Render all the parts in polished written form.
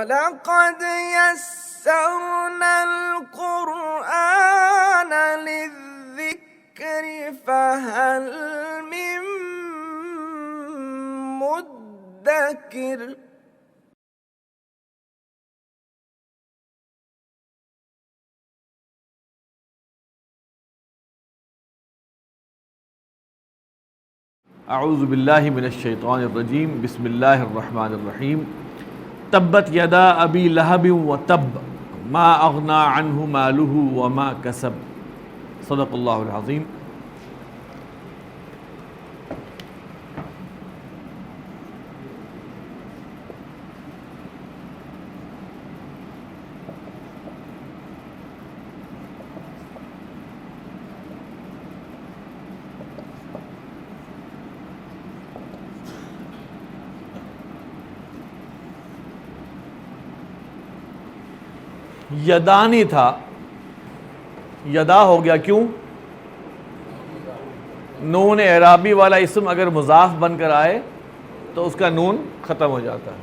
وَلَقَدْ يَسَّرْنَا الْقُرْآنَ لِلذِّكْرِ فَهَلْ مِن مُّدَّكِرٍ۔ اعوذ باللہ من الشیطان الرجیم، بسم اللہ الرحمن الرحیم۔ تبت یدا ابی لہب وتب ما اغنی عنہ مالہ وما کسب، صدق اللہ العظیم۔ یدانی تھا، یدا ہو گیا، کیوں؟ نون اعرابی والا اسم اگر مضاف بن کر آئے تو اس کا نون ختم ہو جاتا ہے۔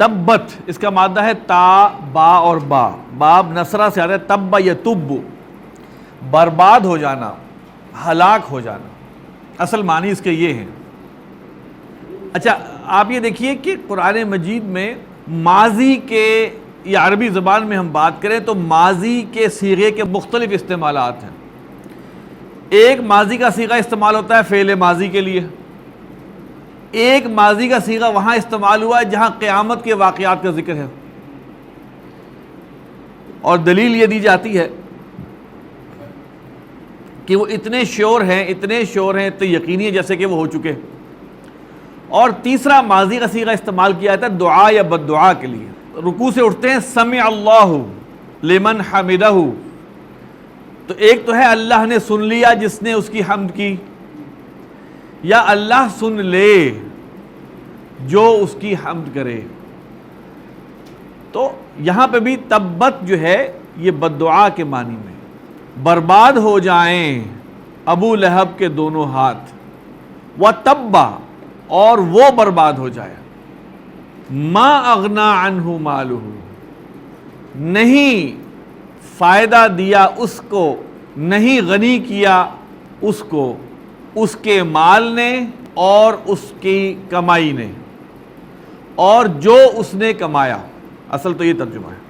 تبت اس کا مادہ ہے تا، با اور با، باب نصرہ سے آتا ہے تب یتب، برباد ہو جانا، ہلاک ہو جانا، اصل معنی اس کے یہ ہیں۔ اچھا آپ یہ دیکھیے کہ قرآن مجید میں ماضی کے، یا عربی زبان میں ہم بات کریں تو ماضی کے صیغے کے مختلف استعمالات ہیں۔ ایک ماضی کا صیغہ استعمال ہوتا ہے فعل ماضی کے لیے، ایک ماضی کا صیغہ وہاں استعمال ہوا ہے جہاں قیامت کے واقعات کا ذکر ہے، اور دلیل یہ دی جاتی ہے کہ وہ اتنے شیور ہیں، اتنے یقینی ہیں جیسے کہ وہ ہو چکے۔ اور تیسرا ماضی کا صیغہ استعمال کیا جاتا ہے دعا یا بد دعا کے لیے۔ رکوع سے اٹھتے ہیں سمع اللہ لمن حمدہ، تو ایک تو ہے اللہ نے سن لیا جس نے اس کی حمد کی، یا اللہ سن لے جو اس کی حمد کرے۔ تو یہاں پہ بھی تبت جو ہے یہ بد دعا کے معنی میں، برباد ہو جائیں ابو لہب کے دونوں ہاتھ، وَتَبَّ اور وہ برباد ہو جائے، ما اغنا عنہ مالہ نہیں فائدہ دیا اس کو، نہیں غنی کیا اس کو اس کے مال نے اور اس کی کمائی نے، اور جو اس نے کمایا، اصل تو یہ ترجمہ ہے،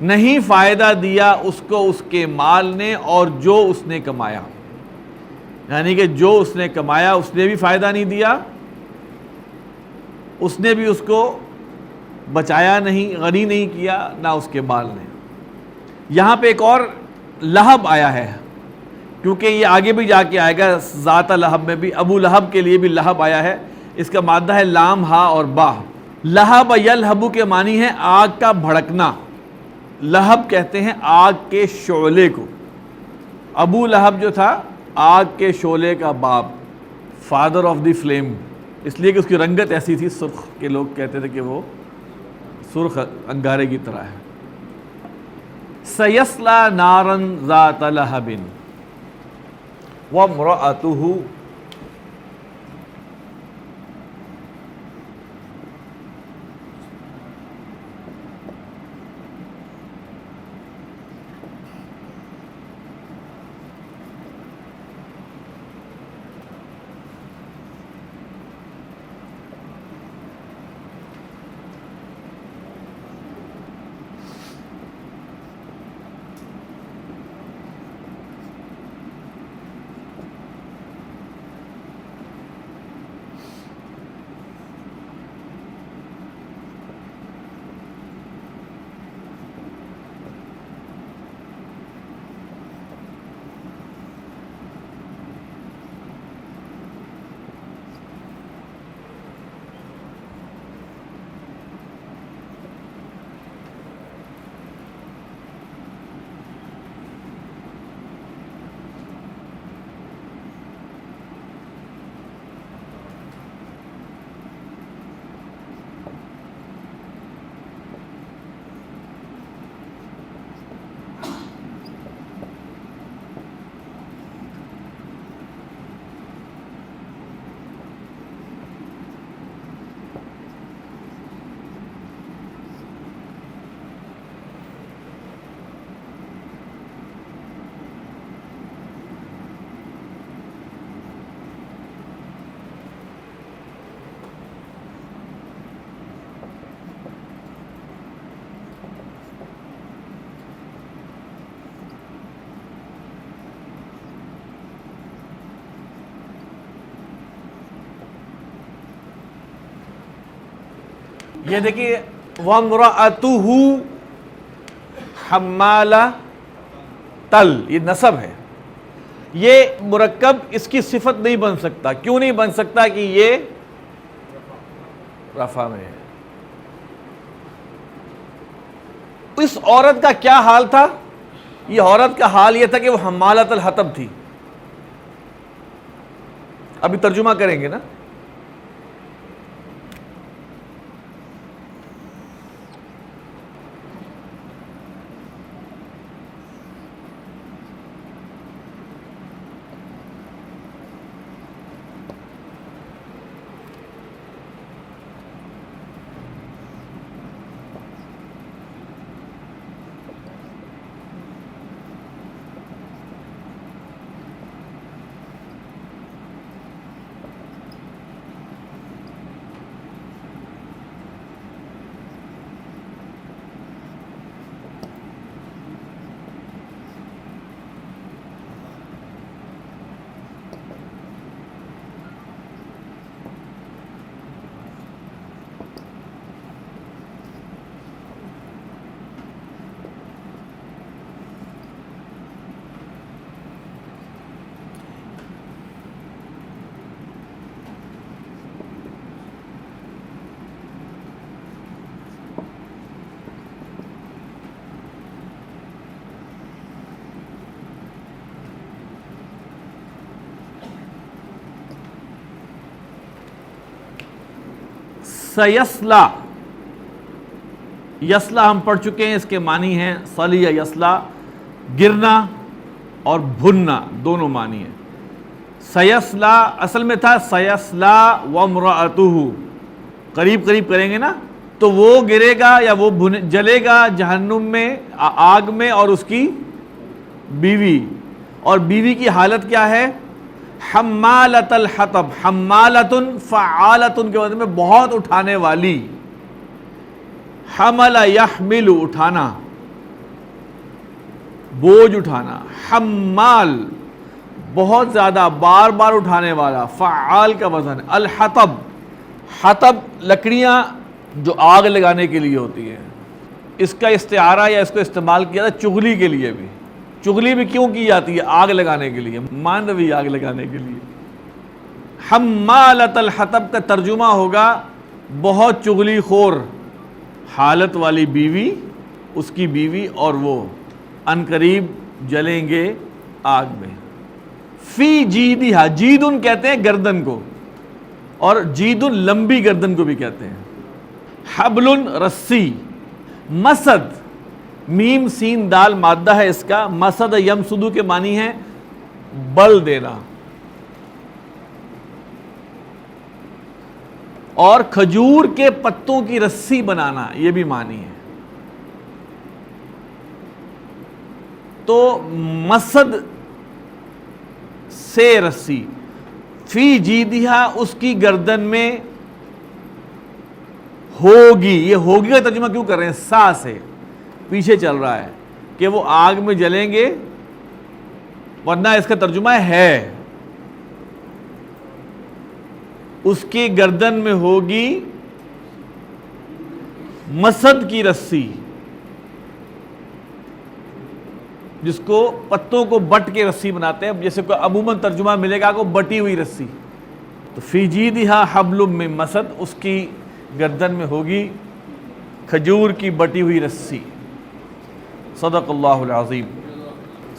نہیں فائدہ دیا اس کو اس کے مال نے اور جو اس نے کمایا، یعنی کہ جو اس نے کمایا اس نے بھی فائدہ نہیں دیا، اس نے بھی اس کو بچایا نہیں، غنی نہیں کیا، نہ اس کے بال نے۔ یہاں پہ ایک اور لہب آیا ہے، کیونکہ یہ آگے بھی جا کے آئے گا، ذات لہب میں بھی ابو لہب کے لیے بھی لہب آیا ہے، اس کا مادہ ہے لام، ہا اور با۔ لہب یلہبو کے معنی ہے آگ کا بھڑکنا، لہب کہتے ہیں آگ کے شعلے کو۔ ابو لہب جو تھا آگ کے شعلے کا باپ، فادر آف دی فلیم، اس لیے کہ اس کی رنگت ایسی تھی سرخ، کہ لوگ کہتے تھے کہ وہ سرخ انگارے کی طرح ہے۔ سیصلی نارا ذات لہب وامرأتہ، یہ دیکھیے وامرأتہ حمالۃ تل، یہ نسب ہے، یہ مرکب اس کی صفت نہیں بن سکتا۔ کیوں نہیں بن سکتا؟ کہ یہ رفع میں ہے۔ اس عورت کا کیا حال تھا؟ یہ عورت کا حال یہ تھا کہ وہ حمالۃ الحطب تھی۔ ابھی ترجمہ کریں گے نا۔ سیصلی، یصلا ہم پڑھ چکے ہیں، اس کے معنی ہیں صلی یا یصلا، گرنا اور بھننا، دونوں معنی ہیں۔ سیصلا اصل میں تھا سیصلا وامرأتہ، قریب قریب کریں گے نا، تو وہ گرے گا یا وہ جلے گا جہنم میں، آگ میں، اور اس کی بیوی، اور بیوی کی حالت کیا ہے؟ حمالۃ الحطب، حمالۃ فعالۃ کے معنی میں بہت اٹھانے والی، حمل یحمل اٹھانا، بوجھ اٹھانا، حمال بہت زیادہ بار بار اٹھانے والا، فعال کا وزن، الحطب، حطب لکڑیاں جو آگ لگانے کے لیے ہوتی ہے. اس کا استعارہ یا اس کو استعمال کیا جاتا ہے چغلی کے لیے بھی. چغلی بھی کیوں کی جاتی ہے؟ آگ لگانے کے لیے، مانوی آگ لگانے کے لیے. حمالۃ الحطب کا ترجمہ ہوگا بہت چغلی خور حالت والی بیوی، اس کی بیوی، اور وہ عنقریب جلیں گے آگ میں. فی جیدہا، جیدن کہتے ہیں گردن کو، اور جیدن لمبی گردن کو بھی کہتے ہیں. حبل رسی. مسد، میم سین دال مادہ ہے اس کا. مسد یمسدو کے معنی ہے بل دینا. اور کھجور کے پتوں کی رسی بنانا، یہ بھی معنی ہے. تو مسد سے رسی. فی جیدہا، اس کی گردن میں ہوگی. یہ ہوگی کا ترجمہ کیوں کر رہے ہیں؟ سا سے پیچھے چل رہا ہے کہ وہ آگ میں جلیں گے، ورنہ اس کا ترجمہ ہے اس کی گردن میں ہوگی مسد کی رسی، جس کو پتوں کو بٹ کے رسی بناتے ہیں. جیسے کوئی عموماً ترجمہ ملے گا کو بٹی ہوئی رسی. تو فی جیدہا حبل من مسد، اس کی گردن میں ہوگی کھجور کی بٹی ہوئی رسی. صدق اللہ العظیم.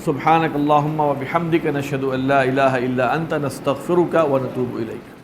سبحانک اللہم و بحمدک نشہد ان لا الہ الا انت نستغفرک و نتوب الیک.